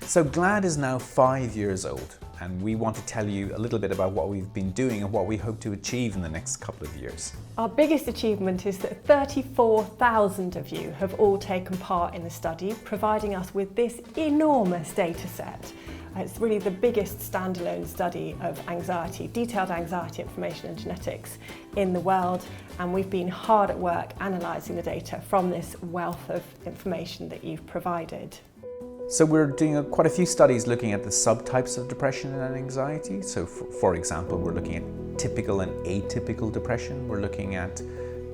So GLAD is now 5 years old, and we want to tell you a little bit about what we've been doing and what we hope to achieve in the next couple of years. Our biggest achievement is that 34,000 of you have all taken part in the study, providing us with this enormous data set. It's really the biggest standalone study of anxiety, detailed anxiety information and genetics in the world, and we've been hard at work analysing the data from this wealth of information that you've provided. So we're doing quite a few studies looking at the subtypes of depression and anxiety. So for example, we're looking at typical and atypical depression. We're looking at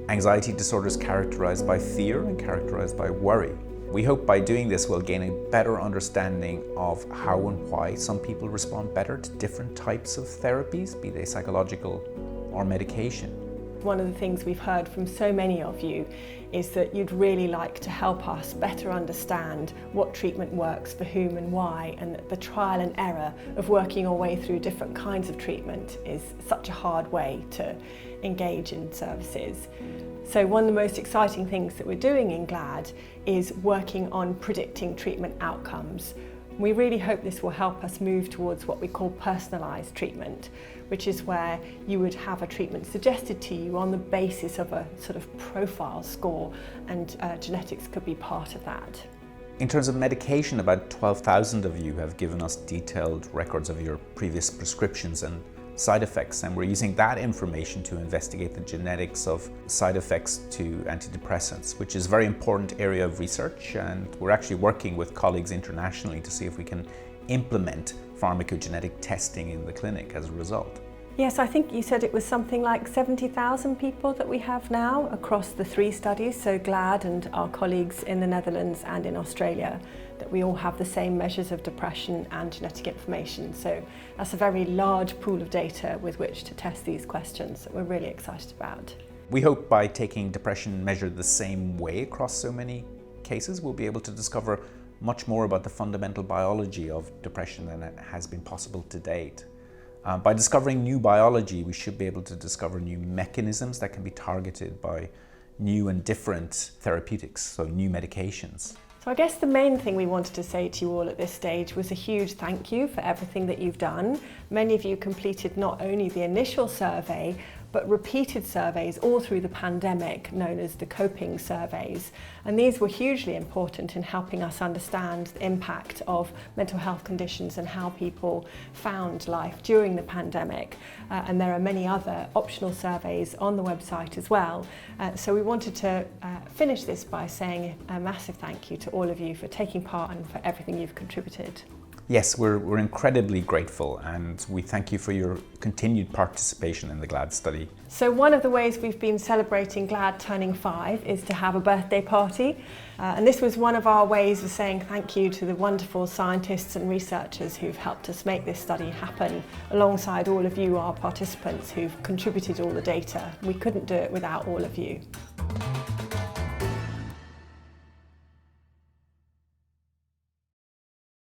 anxiety disorders characterized by fear and characterized by worry. We hope by doing this we'll gain a better understanding of how and why some people respond better to different types of therapies, be they psychological or medication. One of the things we've heard from so many of you is that you'd really like to help us better understand what treatment works for whom and why, and that the trial and error of working our way through different kinds of treatment is such a hard way to engage in services. So one of the most exciting things that we're doing in GLAD is working on predicting treatment outcomes. We really hope this will help us move towards what we call personalised treatment, which is where you would have a treatment suggested to you on the basis of a sort of profile score, and genetics could be part of that. In terms of medication, about 12,000 of you have given us detailed records of your previous prescriptions and side effects, and we're using that information to investigate the genetics of side effects to antidepressants, which is a very important area of research, and we're actually working with colleagues internationally to see if we can implement pharmacogenetic testing in the clinic as a result. Yes, I think you said it was something like 70,000 people that we have now across the 3 studies, so GLAD and our colleagues in the Netherlands and in Australia, that we all have the same measures of depression and genetic information. So that's a very large pool of data with which to test these questions that we're really excited about. We hope by taking depression measured the same way across so many cases, we'll be able to discover much more about the fundamental biology of depression than has been possible to date. By discovering new biology, we should be able to discover new mechanisms that can be targeted by new and different therapeutics, so new medications. So I guess the main thing we wanted to say to you all at this stage was a huge thank you for everything that you've done. Many of you completed not only the initial survey, but repeated surveys all through the pandemic, known as the coping surveys. And these were hugely important in helping us understand the impact of mental health conditions and how people found life during the pandemic. And there are many other optional surveys on the website as well. So we wanted to finish this by saying a massive thank you to all of you for taking part and for everything you've contributed. Yes, we're incredibly grateful, and we thank you for your continued participation in the GLAD study. So one of the ways we've been celebrating GLAD turning 5 is to have a birthday party. And this was one of our ways of saying thank you to the wonderful scientists and researchers who've helped us make this study happen, alongside all of you, our participants, who've contributed all the data. We couldn't do it without all of you.